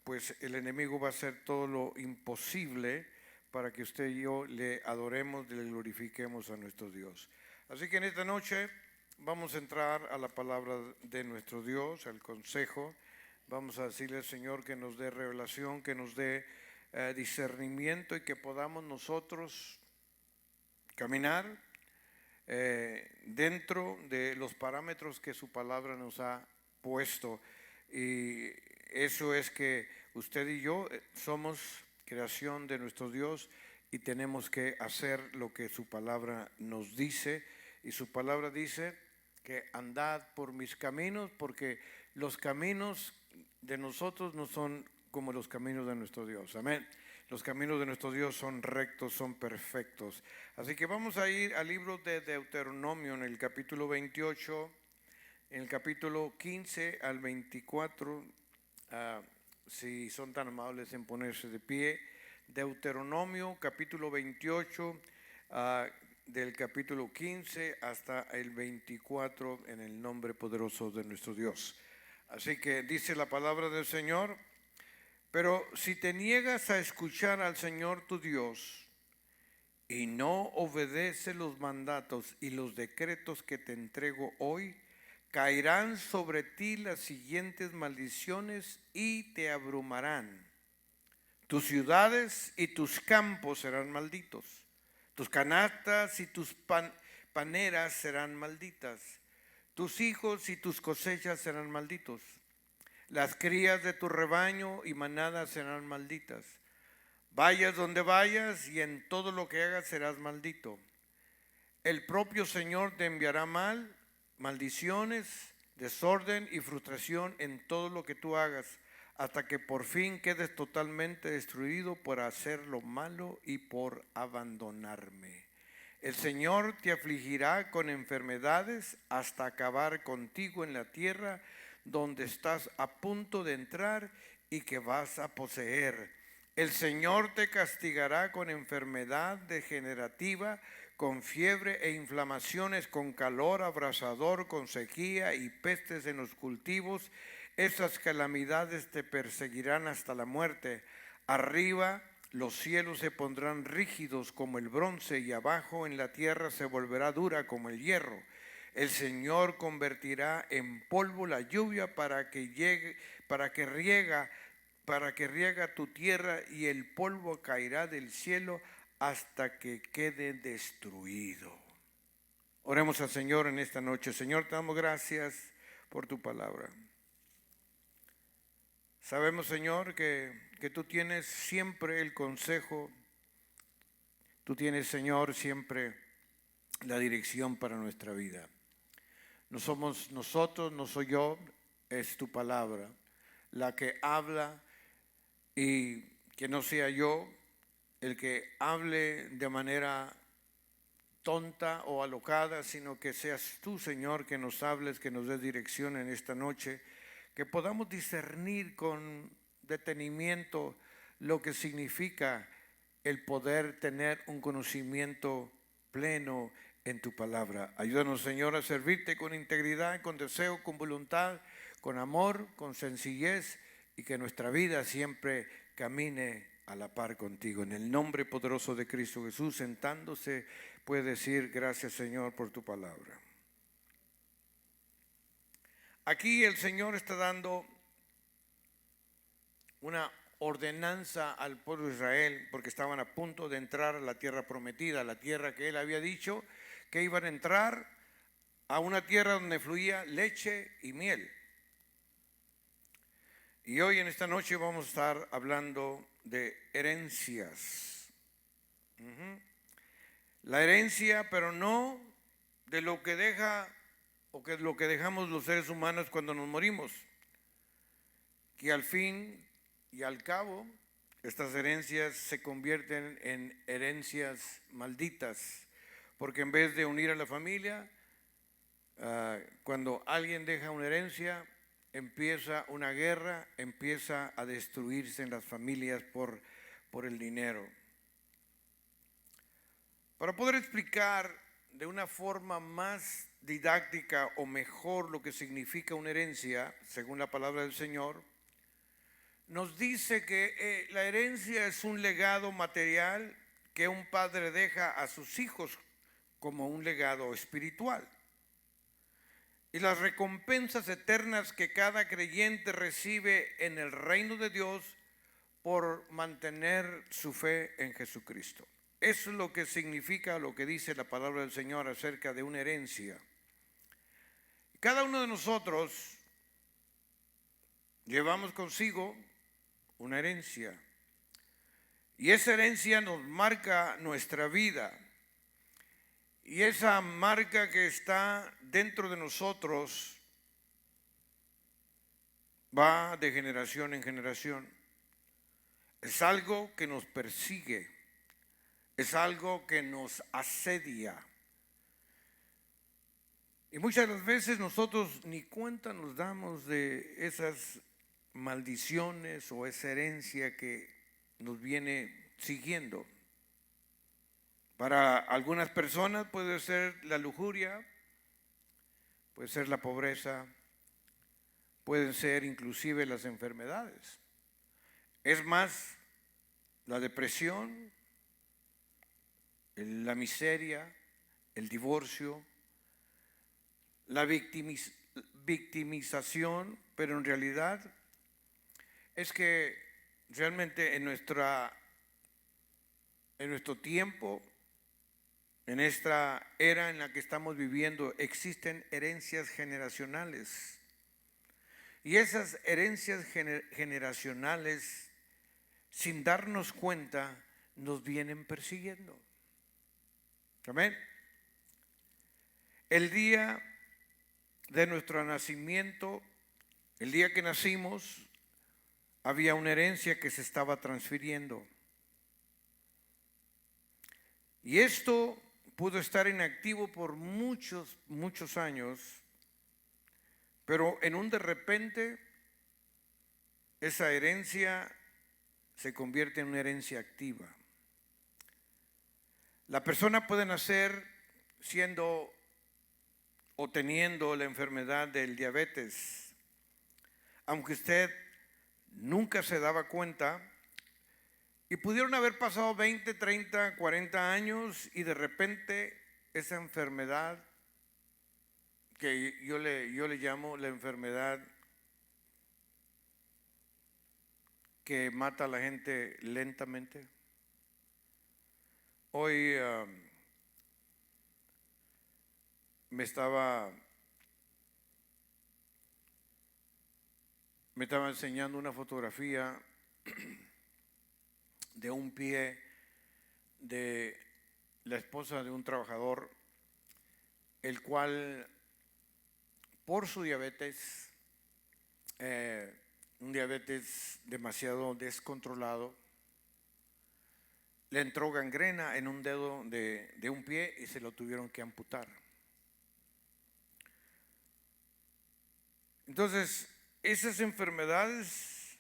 pues el enemigo va a hacer todo lo imposible para que usted y yo le adoremos y le glorifiquemos a nuestro Dios. Así que en esta noche vamos a entrar a la palabra de nuestro Dios, al consejo. Vamos a decirle al Señor que nos dé revelación, que nos dé discernimiento y que podamos nosotros caminar dentro de los parámetros que su palabra nos ha puesto. Y eso es que usted y yo somos creación de nuestro Dios y tenemos que hacer lo que su palabra nos dice. Y su palabra dice que andad por mis caminos, porque los caminos de nosotros no son como los caminos de nuestro Dios. Amén. Los caminos de nuestro Dios son rectos, son perfectos. Así que vamos a ir al libro de Deuteronomio en el capítulo 28, en el capítulo 15 al 24, si son tan amables en ponerse de pie. Deuteronomio capítulo 28, del capítulo 15 hasta el 24, en el nombre poderoso de nuestro Dios. Así que dice la palabra del Señor: pero si te niegas a escuchar al Señor tu Dios y no obedeces los mandatos y los decretos que te entrego hoy, caerán sobre ti las siguientes maldiciones y te abrumarán. Tus ciudades y tus campos serán malditos. Tus canastas y tus paneras serán malditas. Tus hijos y tus cosechas serán malditos. Las crías de tu rebaño y manadas serán malditas. Vayas donde vayas y en todo lo que hagas serás maldito. El propio Señor te enviará maldiciones, desorden y frustración en todo lo que tú hagas, hasta que por fin quedes totalmente destruido por hacer lo malo y por abandonarme. El Señor te afligirá con enfermedades hasta acabar contigo en la tierra donde estás a punto de entrar y que vas a poseer. El Señor te castigará con enfermedad degenerativa, con fiebre e inflamaciones, con calor abrasador, con sequía y pestes en los cultivos. Esas calamidades te perseguirán hasta la muerte. Arriba los cielos se pondrán rígidos como el bronce y abajo en la tierra se volverá dura como el hierro. El Señor convertirá en polvo la lluvia para que riega tu tierra, y el polvo caerá del cielo hasta que quede destruido. Oremos al Señor en esta noche. Señor, te damos gracias por tu palabra. Sabemos, Señor, que tú tienes siempre el consejo. Tú tienes, Señor, siempre la dirección para nuestra vida. No somos nosotros, no soy yo, es tu palabra la que habla, y que no sea yo el que hable de manera tonta o alocada, sino que seas tú, Señor, que nos hables, que nos des dirección en esta noche, que podamos discernir con detenimiento lo que significa el poder tener un conocimiento pleno en tu palabra. Ayúdanos, Señor, a servirte con integridad, con deseo, con voluntad, con amor, con sencillez, y que nuestra vida siempre camine a la par contigo. En el nombre poderoso de Cristo Jesús, sentándose, puede decir: gracias, Señor, por tu palabra. Aquí el Señor está dando una ordenanza al pueblo de Israel, porque estaban a punto de entrar a la tierra prometida, la tierra que Él había dicho que iban a entrar, a una tierra donde fluía leche y miel. Y hoy en esta noche vamos a estar hablando de herencias. La herencia, pero no de lo que deja o que es lo que dejamos los seres humanos cuando nos morimos, que al fin y al cabo estas herencias se convierten en herencias malditas, porque en vez de unir a la familia, cuando alguien deja una herencia, empieza una guerra, empieza a destruirse en las familias por el dinero. Para poder explicar de una forma más didáctica o mejor lo que significa una herencia, según la palabra del Señor, nos dice que la herencia es un legado material que un padre deja a sus hijos como un legado espiritual. Y las recompensas eternas que cada creyente recibe en el reino de Dios por mantener su fe en Jesucristo. Eso es lo que significa lo que dice la palabra del Señor acerca de una herencia. Cada uno de nosotros llevamos consigo una herencia. Y esa herencia nos marca nuestra vida. Y esa marca que está dentro de nosotros va de generación en generación. Es algo que nos persigue. Es algo que nos asedia. Y muchas de las veces nosotros ni cuenta nos damos de esas maldiciones o esa herencia que nos viene siguiendo. Para algunas personas puede ser la lujuria, puede ser la pobreza, pueden ser inclusive las enfermedades. Es más, la depresión, la miseria, el divorcio, la victimización, pero en realidad es que realmente en nuestro tiempo, en esta era en la que estamos viviendo, existen herencias generacionales. Y esas herencias generacionales, sin darnos cuenta, nos vienen persiguiendo. Amén. El día de nuestro nacimiento, el día que nacimos, había una herencia que se estaba transfiriendo. Y esto pudo estar inactivo por muchos años, pero en un de repente esa herencia se convierte en una herencia activa. La persona puede nacer siendo o teniendo la enfermedad del diabetes, aunque usted nunca se daba cuenta, y pudieron haber pasado 20, 30, 40 años y de repente esa enfermedad que yo le llamo la enfermedad que mata a la gente lentamente. Hoy me estaba enseñando una fotografía de un pie de la esposa de un trabajador, el cual por su diabetes, un diabetes demasiado descontrolado, le entró gangrena en un dedo de un pie y se lo tuvieron que amputar. Entonces, esas enfermedades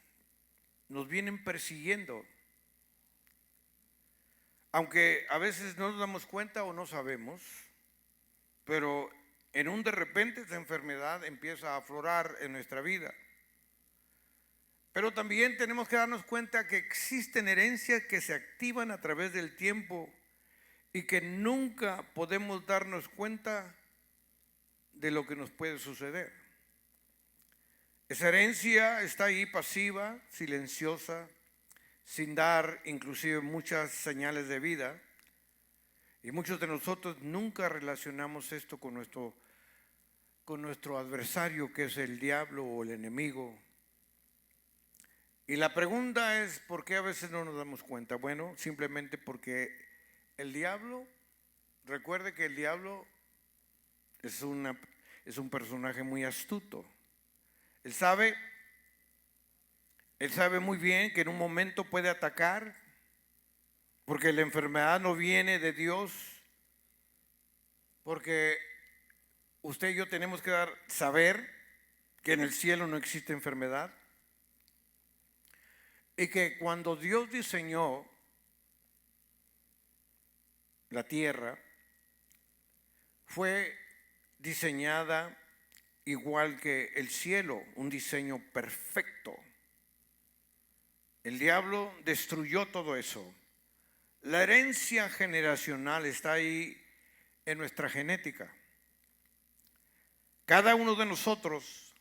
nos vienen persiguiendo, aunque a veces no nos damos cuenta o no sabemos, pero en un de repente esa enfermedad empieza a aflorar en nuestra vida. Pero también tenemos que darnos cuenta que existen herencias que se activan a través del tiempo y que nunca podemos darnos cuenta de lo que nos puede suceder. Esa herencia está ahí pasiva, silenciosa, sin dar inclusive muchas señales de vida. Y muchos de nosotros nunca relacionamos esto con nuestro adversario, que es el diablo o el enemigo. Y la pregunta es, ¿por qué a veces no nos damos cuenta? Bueno, simplemente porque el diablo, recuerde que el diablo es un personaje muy astuto. Él sabe muy bien que en un momento puede atacar, porque la enfermedad no viene de Dios, porque usted y yo tenemos que saber que en el cielo no existe enfermedad. Y que cuando Dios diseñó la tierra, fue diseñada igual que el cielo, un diseño perfecto. El diablo destruyó todo eso. La herencia generacional está ahí en nuestra genética. Cada uno de nosotros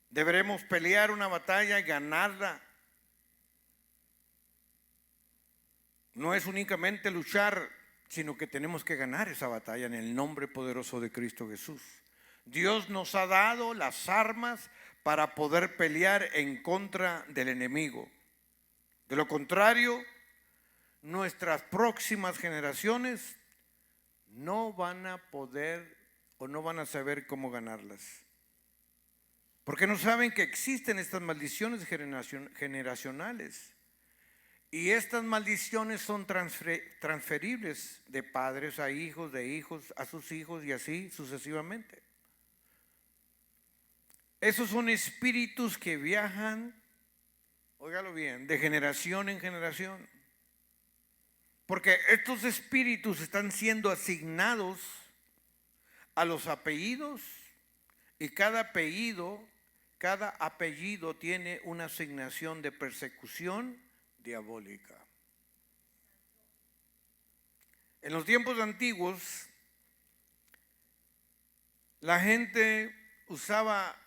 deberemos pelear una batalla y ganarla. No es únicamente luchar, sino que tenemos que ganar esa batalla en el nombre poderoso de Cristo Jesús. Dios nos ha dado las armas para poder pelear en contra del enemigo. De lo contrario, nuestras próximas generaciones no van a poder o no van a saber cómo ganarlas. Porque no saben que existen estas maldiciones generacionales. Y estas maldiciones son transferibles de padres a hijos, de hijos a sus hijos y así sucesivamente. Esos son espíritus que viajan, óigalo bien, de generación en generación. Porque estos espíritus están siendo asignados a los apellidos y cada apellido tiene una asignación de persecución diabólica. En los tiempos antiguos, la gente usaba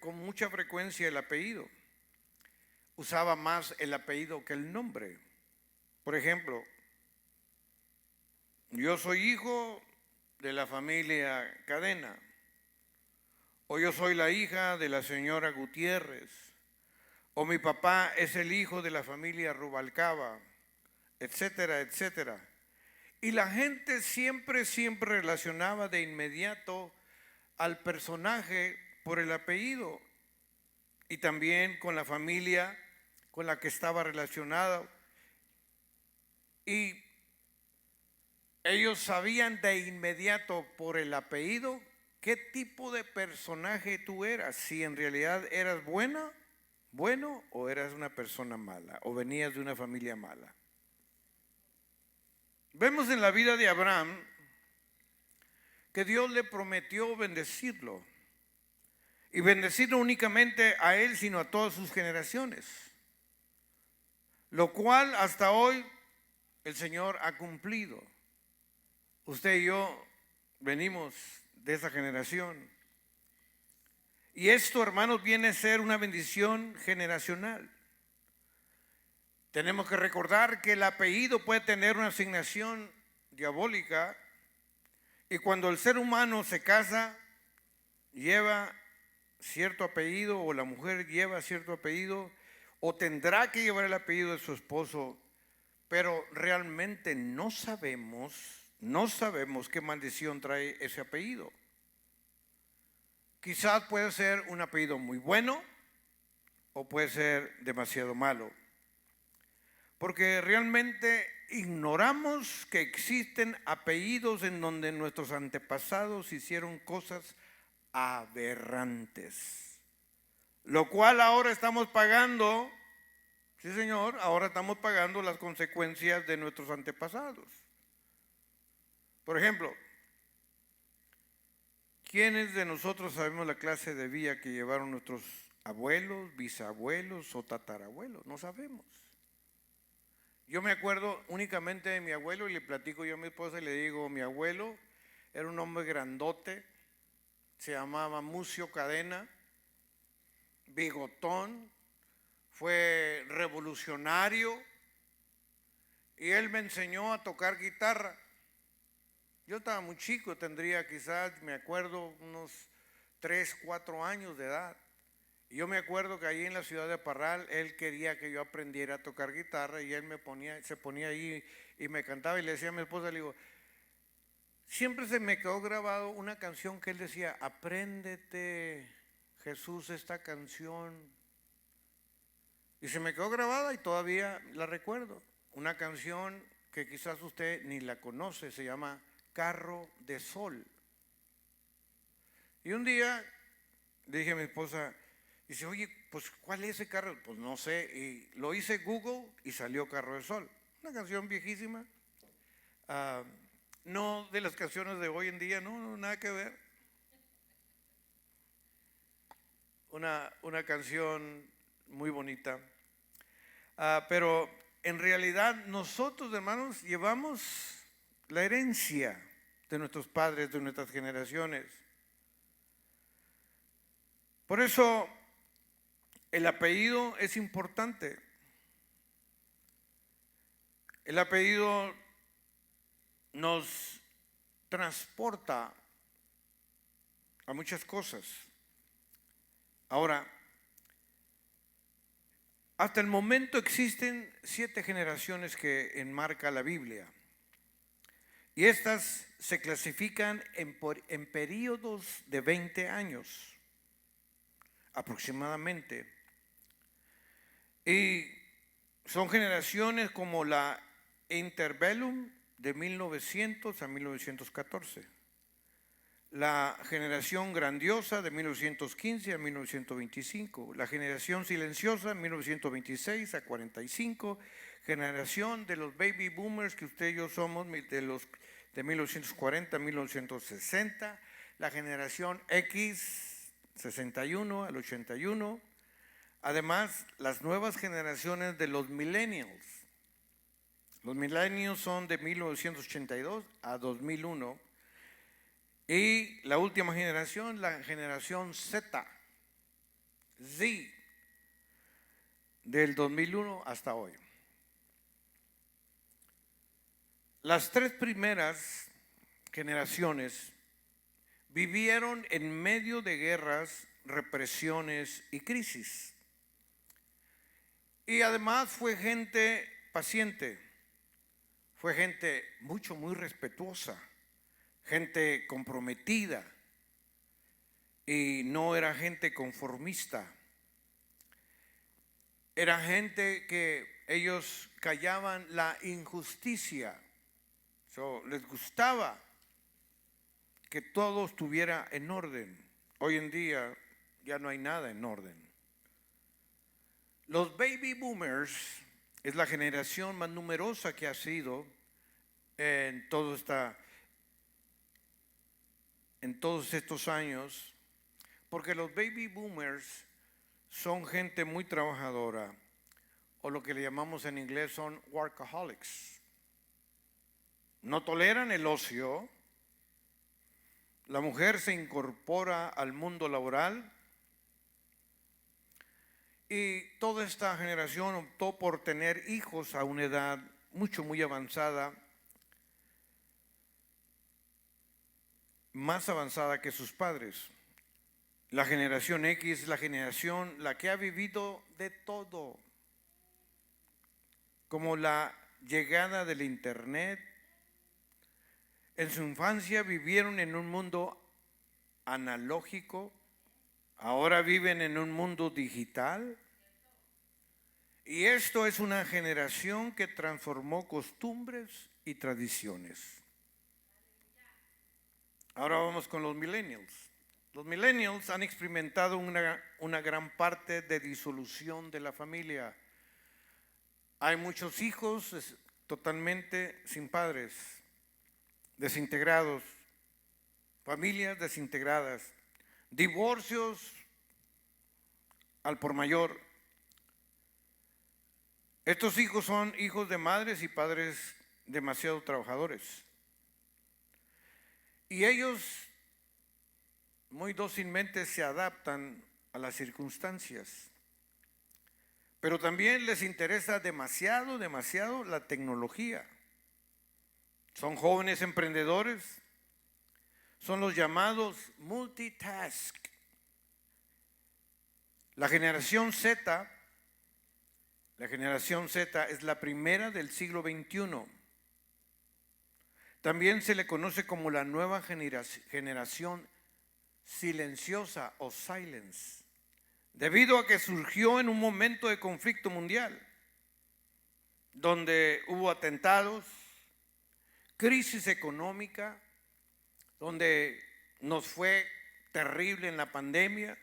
con mucha frecuencia el apellido. Usaba más el apellido que el nombre. Por ejemplo, yo soy hijo de la familia Cadena, o yo soy la hija de la señora Gutiérrez, o mi papá es el hijo de la familia Rubalcaba, etcétera, etcétera. Y la gente siempre relacionaba de inmediato al personaje por el apellido y también con la familia con la que estaba relacionado. Y ellos sabían de inmediato por el apellido qué tipo de personaje tú eras, si en realidad eras bueno o eras una persona mala o venías de una familia mala. Vemos en la vida de Abraham que Dios le prometió bendecirlo y bendecir no únicamente a él sino a todas sus generaciones, lo cual hasta hoy el Señor ha cumplido. Usted y yo venimos de esa generación. Y esto, hermanos, viene a ser una bendición generacional. Tenemos que recordar que el apellido puede tener una asignación diabólica y cuando el ser humano se casa, lleva cierto apellido o la mujer lleva cierto apellido o tendrá que llevar el apellido de su esposo, pero realmente no sabemos qué maldición trae ese apellido. Quizás puede ser un apellido muy bueno o puede ser demasiado malo. Porque realmente ignoramos que existen apellidos en donde nuestros antepasados hicieron cosas aberrantes. Lo cual ahora estamos pagando, sí señor, ahora estamos pagando las consecuencias de nuestros antepasados. Por ejemplo, ¿quiénes de nosotros sabemos la clase de vida que llevaron nuestros abuelos, bisabuelos o tatarabuelos? No sabemos. Yo me acuerdo únicamente de mi abuelo y le platico yo a mi esposa y le digo, mi abuelo era un hombre grandote, se llamaba Mucio Cadena, bigotón, fue revolucionario y él me enseñó a tocar guitarra. Yo estaba muy chico, tendría quizás, me acuerdo, unos 3, 4 años de edad. Y yo me acuerdo que ahí en la ciudad de Parral, él quería que yo aprendiera a tocar guitarra y él se ponía ahí y me cantaba y le decía a mi esposa, le digo, siempre se me quedó grabado una canción que él decía, apréndete, Jesús, esta canción. Y se me quedó grabada y todavía la recuerdo. Una canción que quizás usted ni la conoce, se llama Carro de Sol. Y un día le dije a mi esposa, dice, oye, pues ¿cuál es ese carro? Pues no sé, y lo hice Google y salió Carro de Sol. Una canción viejísima, no de las canciones de hoy en día, no, nada que ver. Una canción muy bonita. Pero en realidad nosotros, hermanos, llevamos la herencia de nuestros padres, de nuestras generaciones. Por eso el apellido es importante. El apellido nos transporta a muchas cosas. Ahora, hasta el momento existen 7 generaciones que enmarca la Biblia. Y estas se clasifican en periodos de 20 años aproximadamente. Y son generaciones como la Interbellum de 1900 a 1914. La generación grandiosa de 1915 a 1925, la generación silenciosa de 1926 a 45, generación de los baby boomers que usted y yo somos de 1940 a 1960, la generación X 61 al 81, además las nuevas generaciones de los millennials. Los millennials son de 1982 a 2001. Y la última generación, la generación Z, del 2001 hasta hoy. Las 3 primeras generaciones vivieron en medio de guerras, represiones y crisis. Y además fue gente paciente, fue gente muy respetuosa, gente comprometida, y no era gente conformista. Era gente que ellos callaban la injusticia. Les gustaba que todo estuviera en orden. Hoy en día ya no hay nada en orden. Los baby boomers es la generación más numerosa que ha sido en todos estos años, porque los baby boomers son gente muy trabajadora, o lo que le llamamos en inglés son workaholics. No toleran el ocio. La mujer se incorpora al mundo laboral y toda esta generación optó por tener hijos a una edad muy avanzada, más avanzada que sus padres. La generación X es la generación la que ha vivido de todo, como la llegada del internet. En su infancia vivieron en un mundo analógico, ahora viven en un mundo digital. Y esto es una generación que transformó costumbres y tradiciones. Ahora vamos con los millennials. Los millennials han experimentado una gran parte de disolución de la familia. Hay muchos hijos totalmente sin padres, desintegrados, familias desintegradas, divorcios al por mayor. Estos hijos son hijos de madres y padres demasiado trabajadores. Y ellos muy dócilmente se adaptan a las circunstancias. Pero también les interesa demasiado la tecnología. Son jóvenes emprendedores, son los llamados multitask. La generación Z es la primera del siglo XXI. También se le conoce como la nueva generación silenciosa o silence, debido a que surgió en un momento de conflicto mundial, donde hubo atentados, crisis económica, donde nos fue terrible en la pandemia,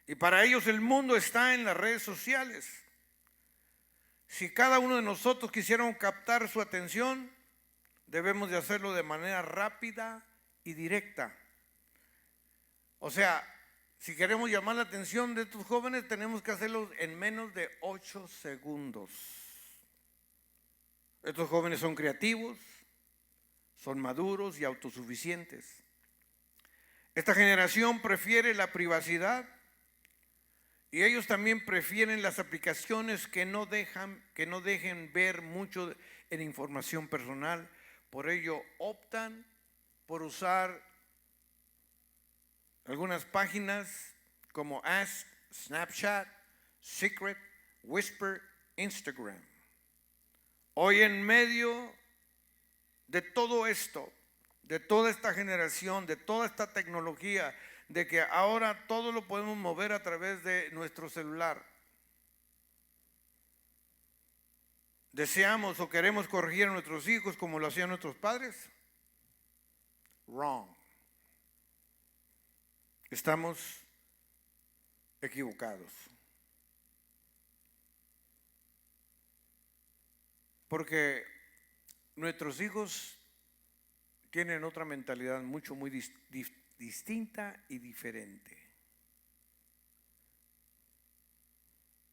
y para ellos el mundo está en las redes sociales. Si cada uno de nosotros quisiéramos captar su atención, debemos de hacerlo de manera rápida y directa. O sea, Si queremos llamar la atención de estos jóvenes, tenemos que hacerlo en menos de 8 segundos. Estos jóvenes son creativos, son maduros y autosuficientes. Esta generación prefiere la privacidad y ellos también prefieren las aplicaciones que no dejen ver mucho en información personal. Por ello optan por usar algunas páginas como Ask, Snapchat, Secret, Whisper, Instagram. Hoy en medio de todo esto, de toda esta generación, de toda esta tecnología, de que ahora todo lo podemos mover a través de nuestro celular, ¿deseamos o queremos corregir a nuestros hijos como lo hacían nuestros padres? Wrong. Estamos equivocados. Porque nuestros hijos tienen otra mentalidad muy distinta y diferente.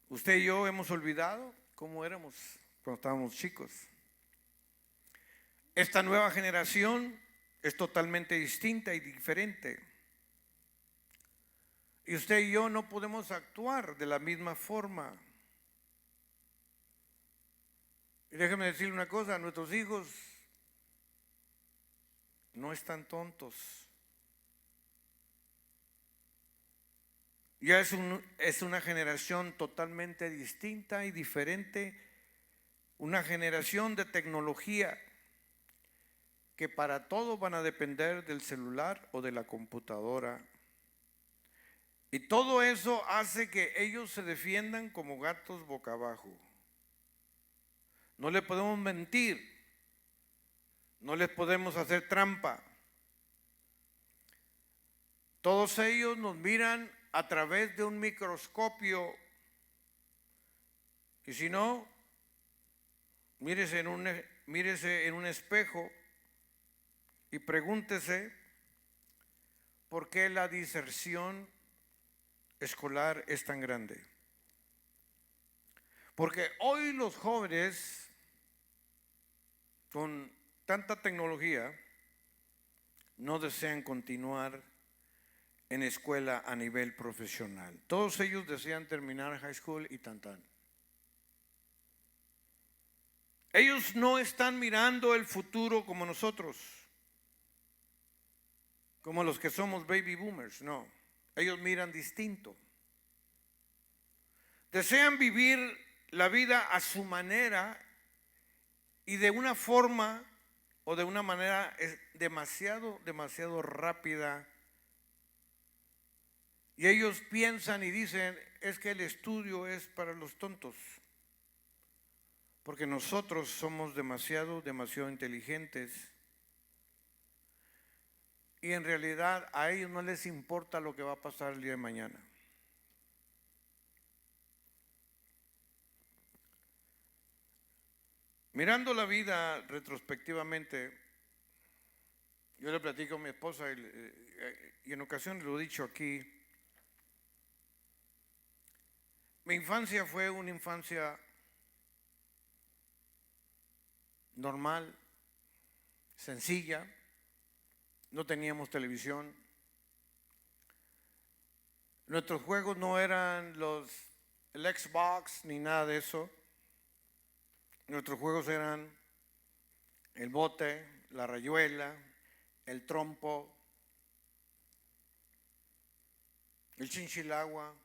Usted y yo hemos olvidado cómo éramos cuando estábamos chicos. Esta nueva generación es totalmente distinta y diferente. Y usted y yo no podemos actuar de la misma forma. Y déjeme decirle una cosa, nuestros hijos no están tontos. Ya es una generación totalmente distinta y diferente, una generación de tecnología que para todo van a depender del celular o de la computadora. Y todo eso hace que ellos se defiendan como gatos boca abajo. No les podemos mentir, no les podemos hacer trampa. Todos ellos nos miran a través de un microscopio. Y si no, mírese en un espejo y pregúntese por qué la deserción escolar es tan grande. Porque hoy los jóvenes, con tanta tecnología, no desean continuar en escuela a nivel profesional. Todos ellos desean terminar high school y tan. Ellos no están mirando el futuro como nosotros, como los que somos baby boomers, no. Ellos miran distinto. Desean vivir la vida a su manera y de una forma o de una manera demasiado rápida. Y ellos piensan y dicen, es que el estudio es para los tontos. Porque nosotros somos demasiado inteligentes. Y en realidad a ellos no les importa lo que va a pasar el día de mañana. Mirando la vida retrospectivamente, yo le platico a mi esposa y en ocasiones lo he dicho aquí. Mi infancia fue una infancia normal, sencilla. No teníamos televisión. Nuestros juegos no eran el Xbox ni nada de eso. Nuestros juegos eran el bote, la rayuela, el trompo, el chinchilagua.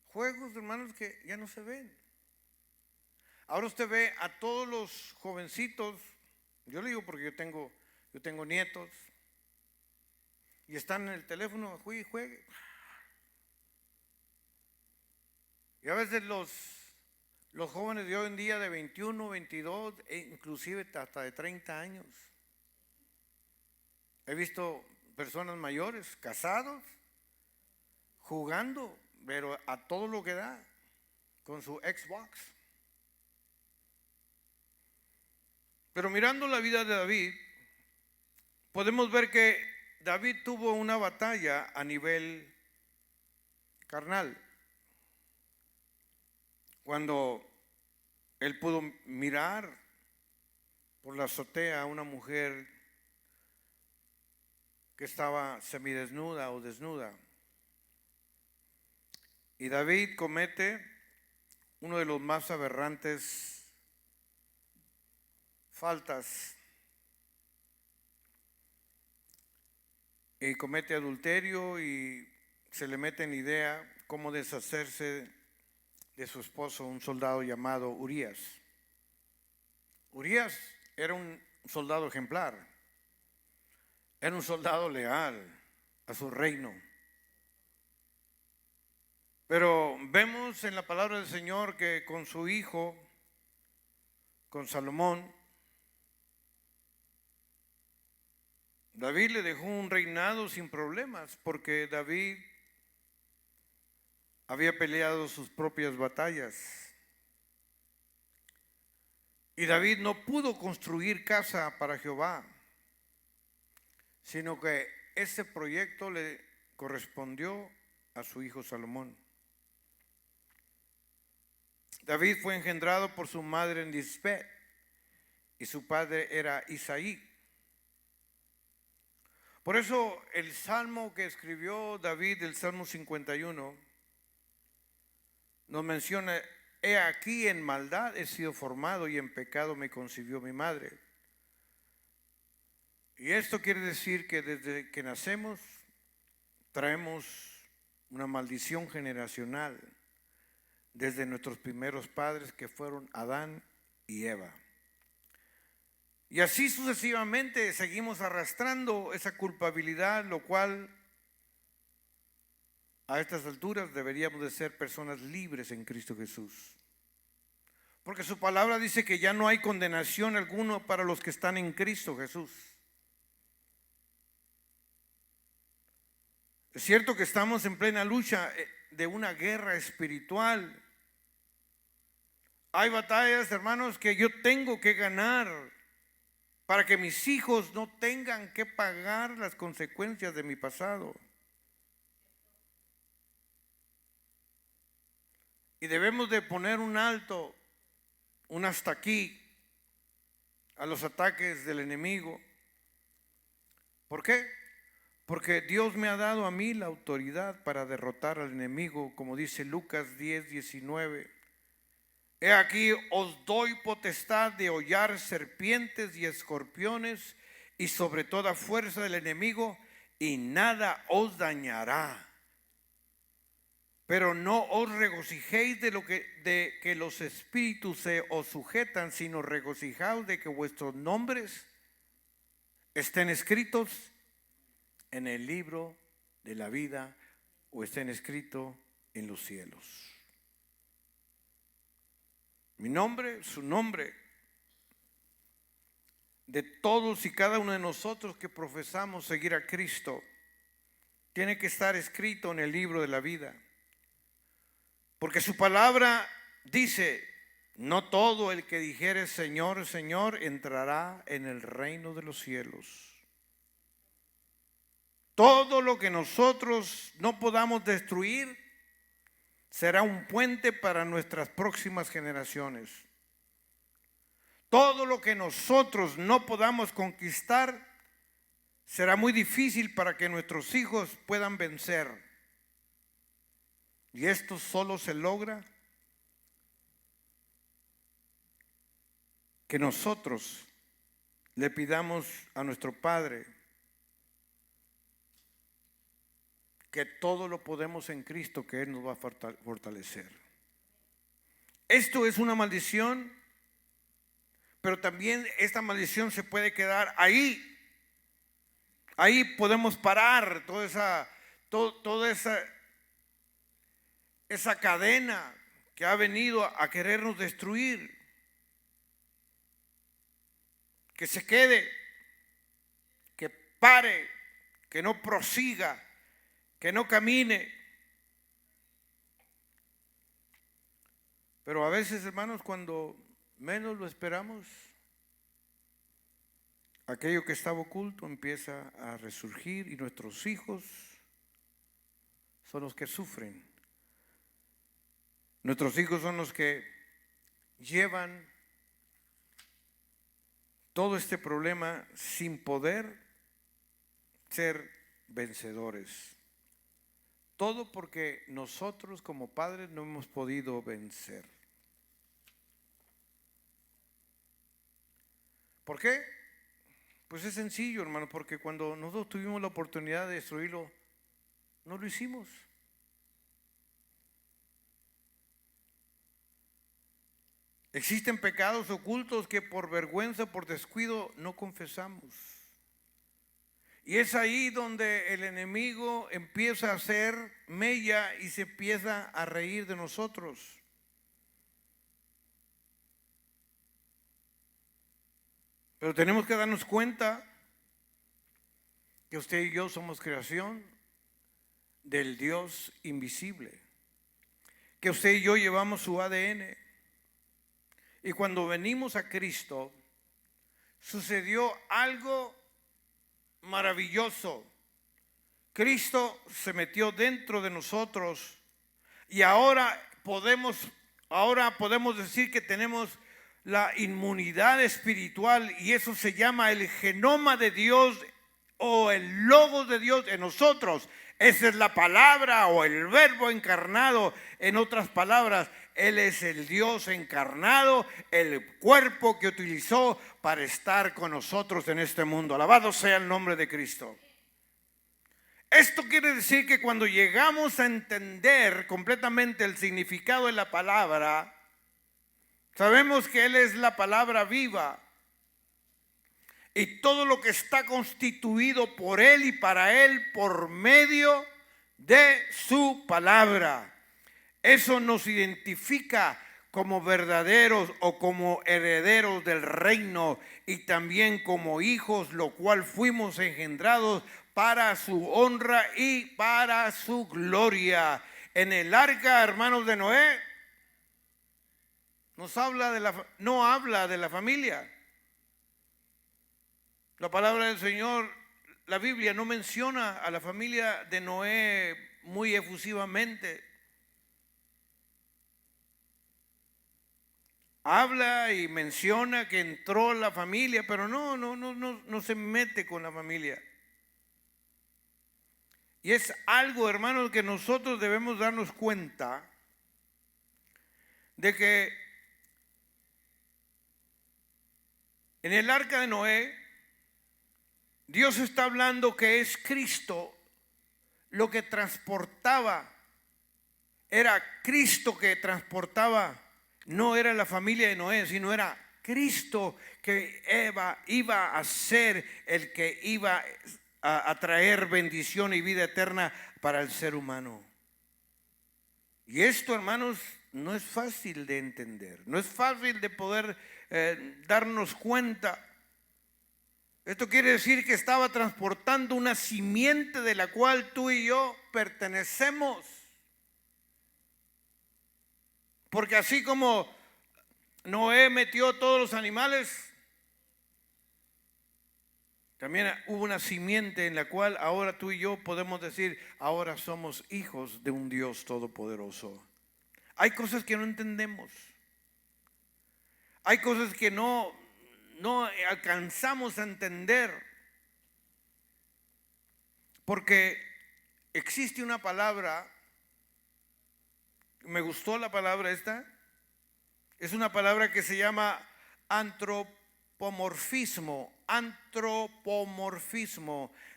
Juegos, hermanos, que ya no se ven. Ahora usted ve a todos los jovencitos, yo le digo porque yo tengo nietos, y están en el teléfono, juegue. Y a veces los jóvenes de hoy en día de 21, 22, e inclusive hasta de 30 años. He visto personas mayores, casados, jugando, pero a todo lo que da, con su Xbox. Pero mirando la vida de David, podemos ver que David tuvo una batalla a nivel carnal. Cuando él pudo mirar por la azotea a una mujer que estaba semidesnuda o desnuda. Y David comete uno de los más aberrantes faltas y comete adulterio y se le mete en idea cómo deshacerse de su esposo, un soldado llamado Urías. Urías era un soldado ejemplar, era un soldado leal a su reino. Pero vemos en la palabra del Señor que con su hijo, con Salomón, David le dejó un reinado sin problemas, porque David había peleado sus propias batallas. Y David no pudo construir casa para Jehová, sino que ese proyecto le correspondió a su hijo Salomón. David fue engendrado por su madre en Lisbeth y su padre era Isaí. Por eso el salmo que escribió David, el Salmo 51, nos menciona: he aquí en maldad he sido formado y en pecado me concibió mi madre. Y esto quiere decir que desde que nacemos traemos una maldición generacional desde nuestros primeros padres, que fueron Adán y Eva. Y así sucesivamente seguimos arrastrando esa culpabilidad, lo cual a estas alturas deberíamos de ser personas libres en Cristo Jesús. Porque su palabra dice que ya no hay condenación alguna para los que están en Cristo Jesús. Es cierto que estamos en plena lucha de una guerra espiritual. Hay batallas, hermanos, que yo tengo que ganar para que mis hijos no tengan que pagar las consecuencias de mi pasado. Y debemos de poner un alto, un hasta aquí a los ataques del enemigo. ¿Por qué? Porque Dios me ha dado a mí la autoridad para derrotar al enemigo, como dice Lucas 10:19. He aquí os doy potestad de hollar serpientes y escorpiones y sobre toda fuerza del enemigo, y nada os dañará. Pero no os regocijéis de que los espíritus se os sujetan, sino regocijaos de que vuestros nombres estén escritos en el libro de la vida o estén escritos en los cielos. Mi nombre, su nombre, de todos y cada uno de nosotros que profesamos seguir a Cristo, tiene que estar escrito en el libro de la vida. Porque su palabra dice: no todo el que dijere Señor, Señor, entrará en el reino de los cielos. Todo lo que nosotros no podamos destruir será un puente para nuestras próximas generaciones. Todo lo que nosotros no podamos conquistar será muy difícil para que nuestros hijos puedan vencer. Y esto solo se logra que nosotros le pidamos a nuestro Padre que todo lo podemos en Cristo, que Él nos va a fortalecer. Esto es una maldición, pero también esta maldición se puede quedar ahí. Ahí podemos parar toda esa cadena que ha venido a querernos destruir. Que se quede, que pare, que no prosiga, que no camine. Pero a veces, hermanos, cuando menos lo esperamos, aquello que estaba oculto empieza a resurgir y nuestros hijos son los que sufren. Nuestros hijos son los que llevan todo este problema sin poder ser vencedores. Todo porque nosotros como padres no hemos podido vencer. ¿Por qué? Pues es sencillo, hermano, porque cuando nosotros tuvimos la oportunidad de destruirlo, no lo hicimos. Existen pecados ocultos que por vergüenza, por descuido, no confesamos. Y es ahí donde el enemigo empieza a hacer mella y se empieza a reír de nosotros. Pero tenemos que darnos cuenta que usted y yo somos creación del Dios invisible, que usted y yo llevamos su ADN. Y cuando venimos a Cristo, sucedió algo maravilloso. Cristo se metió dentro de nosotros y ahora podemos decir que tenemos la inmunidad espiritual, y eso se llama el genoma de Dios o el logos de Dios en nosotros. Esa es la palabra o el verbo encarnado. En otras palabras, Él es el Dios encarnado, el cuerpo que utilizó para estar con nosotros en este mundo. Alabado sea el nombre de Cristo. Esto quiere decir que cuando llegamos a entender completamente el significado de la palabra, sabemos que Él es la palabra viva. Y todo lo que está constituido por Él y para Él por medio de su palabra. Eso nos identifica como verdaderos o como herederos del reino y también como hijos, lo cual fuimos engendrados para su honra y para su gloria. En el arca, hermanos de Noé, no habla de la familia. La palabra del Señor, la Biblia no menciona a la familia de Noé muy efusivamente. Habla y menciona que entró la familia, pero no se mete con la familia. Y es algo, hermanos, que nosotros debemos darnos cuenta de que en el arca de Noé, Dios está hablando que es Cristo lo que transportaba. Era Cristo que transportaba. No era la familia de Noé, sino era Cristo que iba a ser el que iba a traer bendición y vida eterna para el ser humano. Y esto, hermanos, no es fácil de entender. No es fácil de poder darnos cuenta. Esto quiere decir que estaba transportando una simiente de la cual tú y yo pertenecemos. Porque así como Noé metió todos los animales, también hubo una simiente en la cual ahora tú y yo podemos decir, ahora somos hijos de un Dios todopoderoso. Hay cosas que no entendemos. Hay cosas que no alcanzamos a entender, porque existe una palabra, me gustó la palabra esta, es una palabra que se llama antropomorfismo,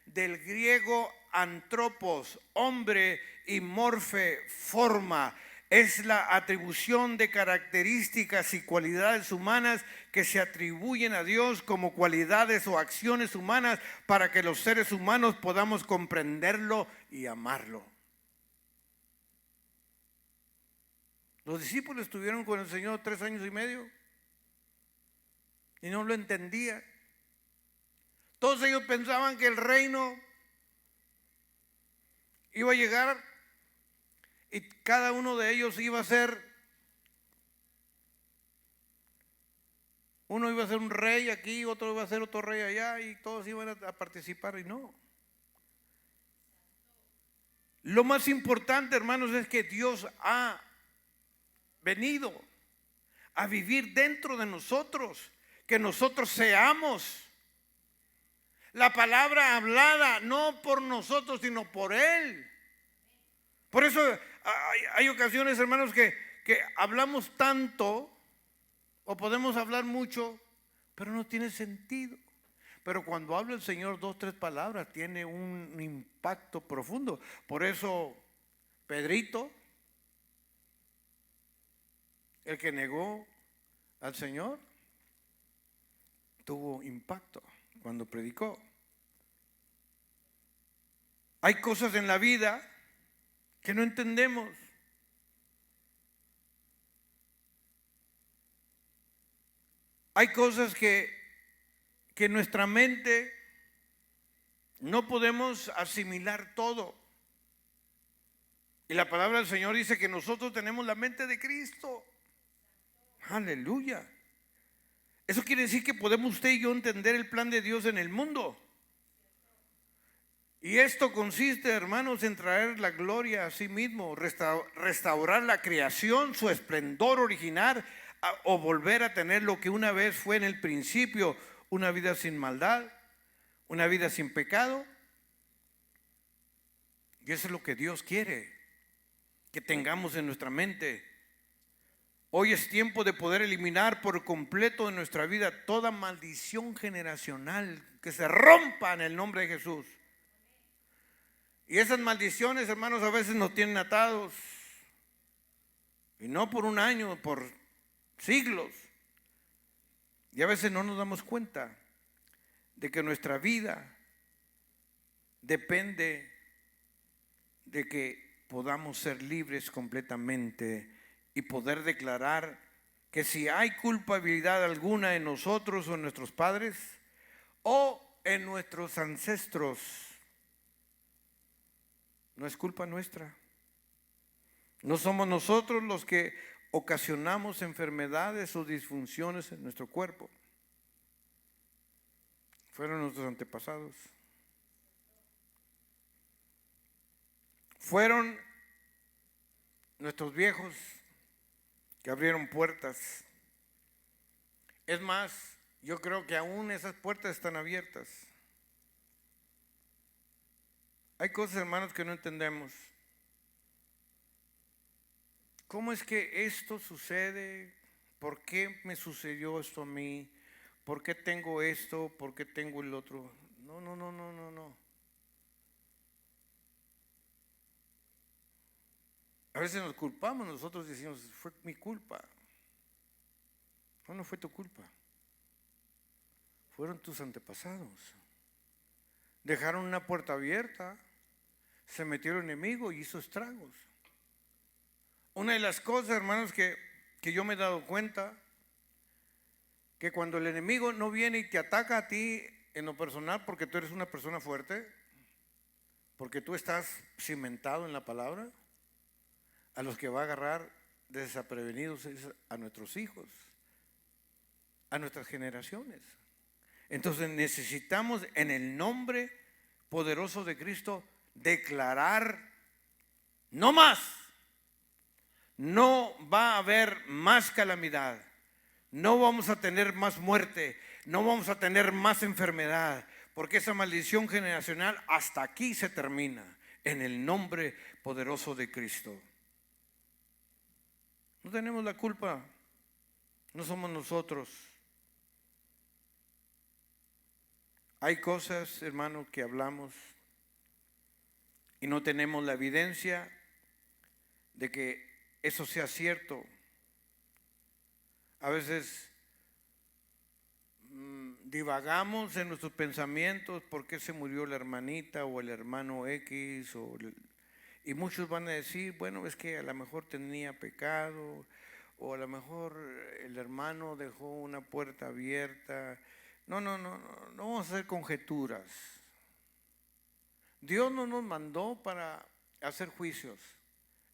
del griego antropos, hombre, y morfe, forma. Es la atribución de características y cualidades humanas que se atribuyen a Dios como cualidades o acciones humanas para que los seres humanos podamos comprenderlo y amarlo. Los discípulos estuvieron con el Señor 3 años y medio y no lo entendían. Todos ellos pensaban que el reino iba a llegar y cada uno de ellos iba a ser Uno iba a ser un rey aquí, otro iba a ser otro rey allá y todos iban a participar y no. Lo más importante, hermanos, es que Dios ha venido a vivir dentro de nosotros, que nosotros seamos la palabra hablada, no por nosotros, sino por Él. Por eso hay ocasiones, hermanos, que hablamos tanto, o podemos hablar mucho, pero no tiene sentido. Pero cuando habla el Señor 2, 3 palabras, tiene un impacto profundo. Por eso Pedrito, el que negó al Señor, tuvo impacto cuando predicó. Hay cosas en la vida que no entendemos. Hay cosas que nuestra mente no podemos asimilar todo. Y la palabra del Señor dice que nosotros tenemos la mente de Cristo. Aleluya. Eso quiere decir que podemos usted y yo entender el plan de Dios en el mundo. Y esto consiste, hermanos, en traer la gloria a sí mismo, restaurar la creación, su esplendor original, o volver a tener lo que una vez fue en el principio, una vida sin maldad, una vida sin pecado. Y eso es lo que Dios quiere que tengamos en nuestra mente. Hoy es tiempo de poder eliminar por completo de nuestra vida toda maldición generacional, que se rompa en el nombre de Jesús. Y esas maldiciones, hermanos, a veces nos tienen atados, y no por un año, por siglos. Y a veces no nos damos cuenta de que nuestra vida depende de que podamos ser libres completamente y poder declarar que si hay culpabilidad alguna en nosotros o en nuestros padres o en nuestros ancestros, no es culpa nuestra. No somos nosotros los que ocasionamos enfermedades o disfunciones en nuestro cuerpo. Fueron nuestros antepasados. Fueron nuestros viejos que abrieron puertas. Es más, yo creo que aún esas puertas están abiertas. Hay cosas, hermanos, que no entendemos. ¿Cómo es que esto sucede? ¿Por qué me sucedió esto a mí? ¿Por qué tengo esto? ¿Por qué tengo el otro? No. A veces nos culpamos, nosotros decimos, fue mi culpa. No fue tu culpa. Fueron tus antepasados. Dejaron una puerta abierta, se metió el enemigo y hizo estragos. Una de las cosas, hermanos, que yo me he dado cuenta, que cuando el enemigo no viene y te ataca a ti en lo personal porque tú eres una persona fuerte, porque tú estás cimentado en la palabra, a los que va a agarrar desaprevenidos es a nuestros hijos, a nuestras generaciones. Entonces necesitamos en el nombre poderoso de Cristo declarar: no más, no va a haber más calamidad, no vamos a tener más muerte, no vamos a tener más enfermedad, porque esa maldición generacional hasta aquí se termina en el nombre poderoso de Cristo. No tenemos la culpa, no somos nosotros. Hay cosas, hermano, que hablamos y no tenemos la evidencia de que eso sea cierto. A veces divagamos en nuestros pensamientos: ¿por qué se murió la hermanita o el hermano X? Y muchos van a decir: bueno, es que a lo mejor tenía pecado, o a lo mejor el hermano dejó una puerta abierta. No vamos a hacer conjeturas. Dios no nos mandó para hacer juicios.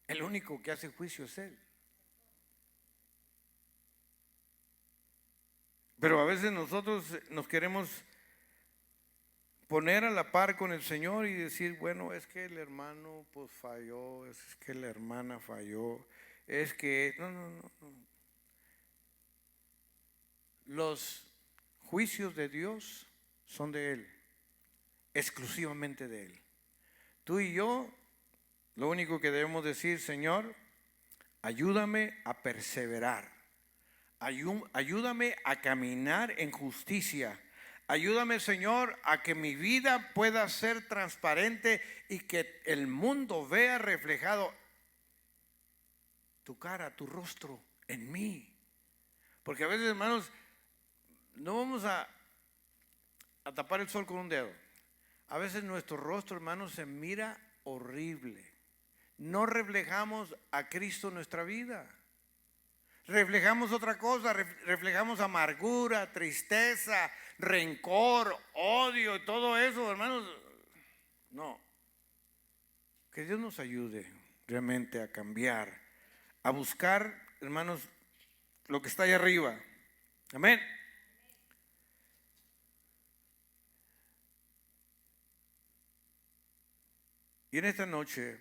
El único que hace juicio es Él. Pero a veces nosotros nos queremos poner a la par con el Señor y decir, bueno, es que el hermano pues falló, es que la hermana falló, es que... No, no, no, no. Los juicios de Dios son de Él, exclusivamente de Él. Tú y yo, lo único que debemos decir, Señor, ayúdame a perseverar, ayúdame a caminar en justicia. Ayúdame, Señor, a que mi vida pueda ser transparente y que el mundo vea reflejado tu cara, tu rostro en mí. Porque a veces, hermanos, no vamos a tapar el sol con un dedo. A veces nuestro rostro, hermanos, se mira horrible. No reflejamos a Cristo en nuestra vida. Reflejamos otra cosa, reflejamos amargura, tristeza, rencor, odio y todo eso, hermanos. No. Que Dios nos ayude realmente a cambiar, a buscar, hermanos, lo que está ahí arriba. Amén. Y en esta noche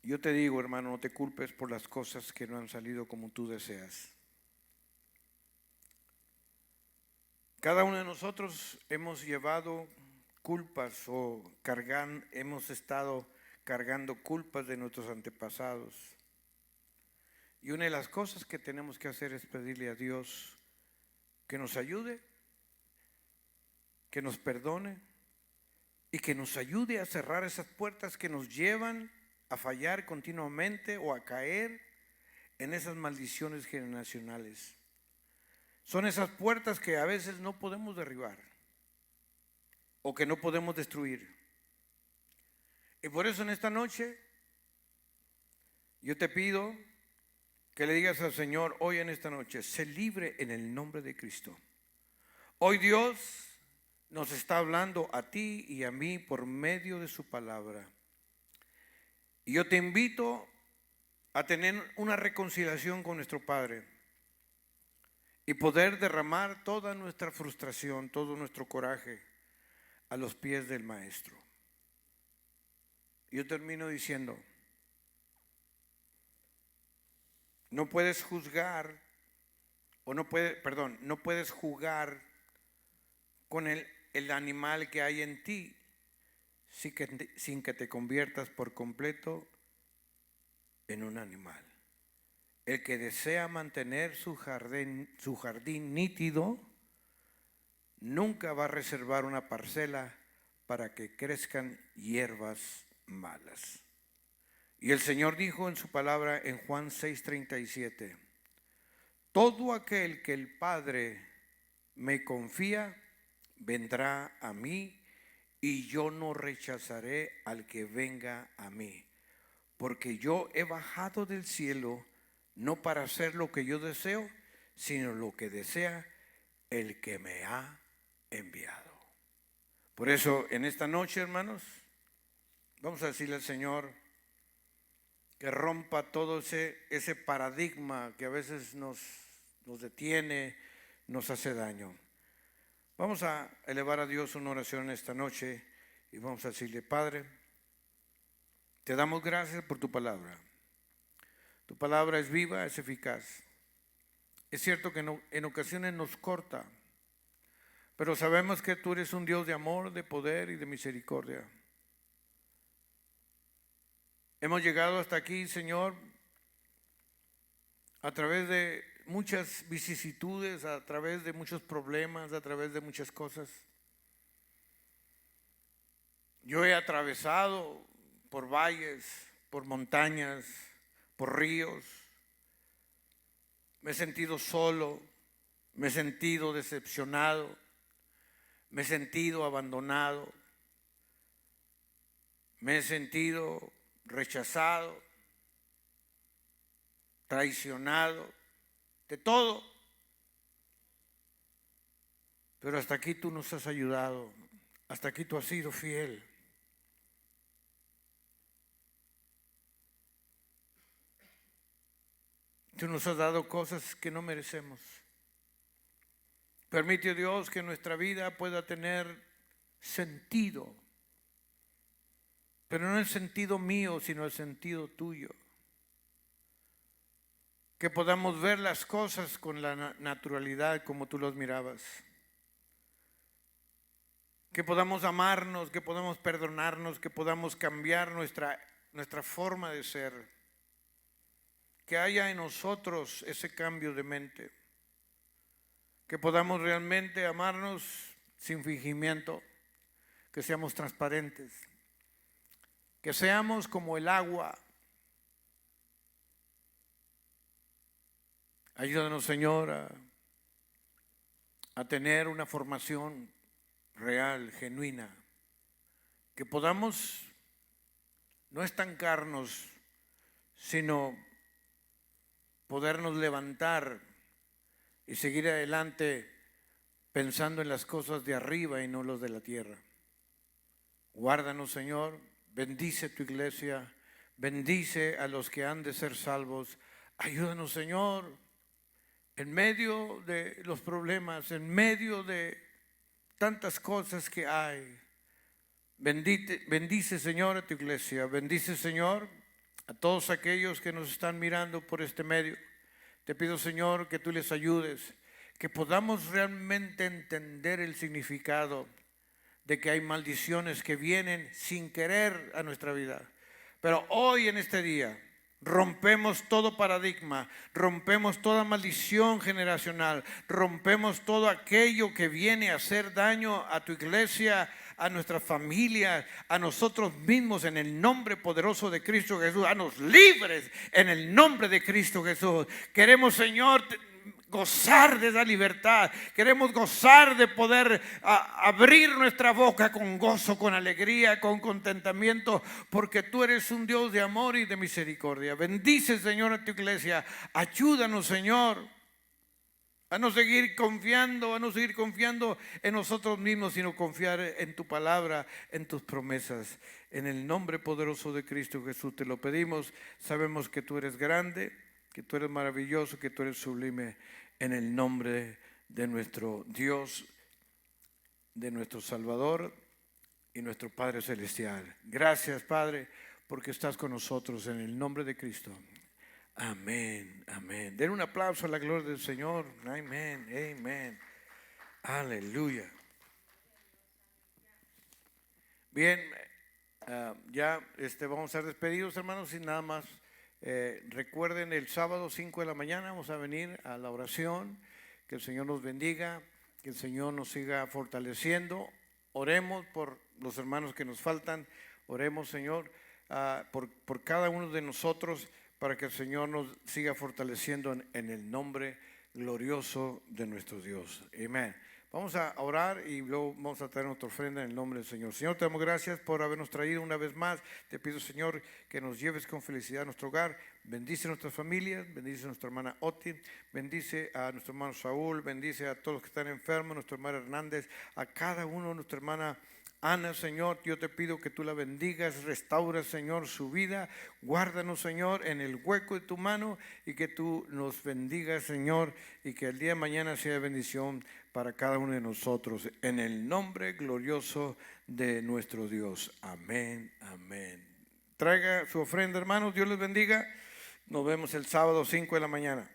yo te digo, hermano, no te culpes por las cosas que no han salido como tú deseas. Cada uno de nosotros hemos llevado culpas o hemos estado cargando culpas de nuestros antepasados. Y una de las cosas que tenemos que hacer es pedirle a Dios que nos ayude, que nos perdone y que nos ayude a cerrar esas puertas que nos llevan a fallar continuamente o a caer en esas maldiciones generacionales. Son esas puertas que a veces no podemos derribar o que no podemos destruir. Y por eso en esta noche yo te pido que le digas al Señor hoy en esta noche, sé libre en el nombre de Cristo. Hoy Dios nos está hablando a ti y a mí por medio de su palabra. Y yo te invito a tener una reconciliación con nuestro Padre y poder derramar toda nuestra frustración, todo nuestro coraje a los pies del Maestro. Yo termino diciendo, no puedes juzgar no puedes jugar con el animal que hay en ti sin que te conviertas por completo en un animal. El que desea mantener su jardín nítido, nunca va a reservar una parcela para que crezcan hierbas malas. Y el Señor dijo en su palabra en Juan 6:37, todo aquel que el Padre me confía, vendrá a mí, y yo no rechazaré al que venga a mí, porque yo he bajado del cielo no para hacer lo que yo deseo, sino lo que desea el que me ha enviado. Por eso en esta noche, hermanos, vamos a decirle al Señor que rompa todo ese paradigma que a veces nos detiene, nos hace daño. Vamos a elevar a Dios una oración esta noche y vamos a decirle, Padre, te damos gracias por tu palabra. Tu palabra es viva, es eficaz. Es cierto que en ocasiones nos corta, pero sabemos que tú eres un Dios de amor, de poder y de misericordia. Hemos llegado hasta aquí, Señor, a través de muchas vicisitudes, a través de muchos problemas, a través de muchas cosas. Yo he atravesado por valles, por montañas, por ríos. Me he sentido solo, me he sentido decepcionado, me he sentido abandonado, me he sentido rechazado, traicionado, de todo. Pero hasta aquí tú nos has ayudado, hasta aquí tú has sido fiel. tú nos has dado cosas que no merecemos. Permite, Dios, que nuestra vida pueda tener sentido, pero no el sentido mío, sino el sentido tuyo. Que podamos ver las cosas con la naturalidad como tú los mirabas. Que podamos amarnos, que podamos perdonarnos, que podamos cambiar nuestra forma de ser. Que haya en nosotros ese cambio de mente. Que podamos realmente amarnos sin fingimiento. Que seamos transparentes. Que seamos como el agua. Ayúdanos, Señor, a tener una formación real, genuina. Que podamos no estancarnos, sino podernos levantar y seguir adelante pensando en las cosas de arriba y no los de la tierra. Guárdanos, Señor, bendice tu iglesia, bendice a los que han de ser salvos. Ayúdanos, Señor, en medio de los problemas, en medio de tantas cosas que hay. Bendice, Señor, a tu iglesia. Bendice, Señor, a todos aquellos que nos están mirando por este medio. Te pido, Señor, que tú les ayudes, que podamos realmente entender el significado de que hay maldiciones que vienen sin querer a nuestra vida. Pero hoy, en este día, rompemos todo paradigma, rompemos toda maldición generacional, rompemos todo aquello que viene a hacer daño a tu iglesia, a nuestra familia, a nosotros mismos, en el nombre poderoso de Cristo Jesús. Haznos libres en el nombre de Cristo Jesús. Queremos, Señor, gozar de esa libertad. Queremos gozar de poder abrir nuestra boca con gozo, con alegría, con contentamiento, porque tú eres un Dios de amor y de misericordia. Bendice, Señor, a tu iglesia. Ayúdanos, Señor, a no seguir confiando en nosotros mismos, sino confiar en tu palabra, en tus promesas. En el nombre poderoso de Cristo Jesús te lo pedimos. Sabemos que tú eres grande, que tú eres maravilloso, que tú eres sublime. En el nombre de nuestro Dios, de nuestro Salvador y nuestro Padre Celestial. Gracias, Padre, porque estás con nosotros en el nombre de Cristo. Amén, amén. Den un aplauso a la gloria del Señor. Amén, amén. Aleluya. Bien, ya vamos a ser despedidos, hermanos, y nada más. Recuerden, el sábado 5 de la mañana vamos a venir a la oración. Que el Señor nos bendiga, que el Señor nos siga fortaleciendo. Oremos por los hermanos que nos faltan. Oremos, Señor, por cada uno de nosotros, para que el Señor nos siga fortaleciendo en el nombre glorioso de nuestro Dios. Amén. Vamos a orar y luego vamos a traer nuestra ofrenda en el nombre del Señor. Señor, te damos gracias por habernos traído una vez más. Te pido, Señor, que nos lleves con felicidad a nuestro hogar. Bendice a nuestras familias, bendice a nuestra hermana Oti, bendice a nuestro hermano Saúl, bendice a todos los que están enfermos, nuestro hermano Hernández, a cada uno, nuestra hermana Ana, Señor. Yo te pido que tú la bendigas, restaura, Señor, su vida. Guárdanos, Señor, en el hueco de tu mano, y que tú nos bendigas, Señor, y que el día de mañana sea bendición para cada uno de nosotros, en el nombre glorioso de nuestro Dios. Amén, amén. Traiga su ofrenda, hermanos. Dios les bendiga. Nos vemos el sábado 5 de la mañana.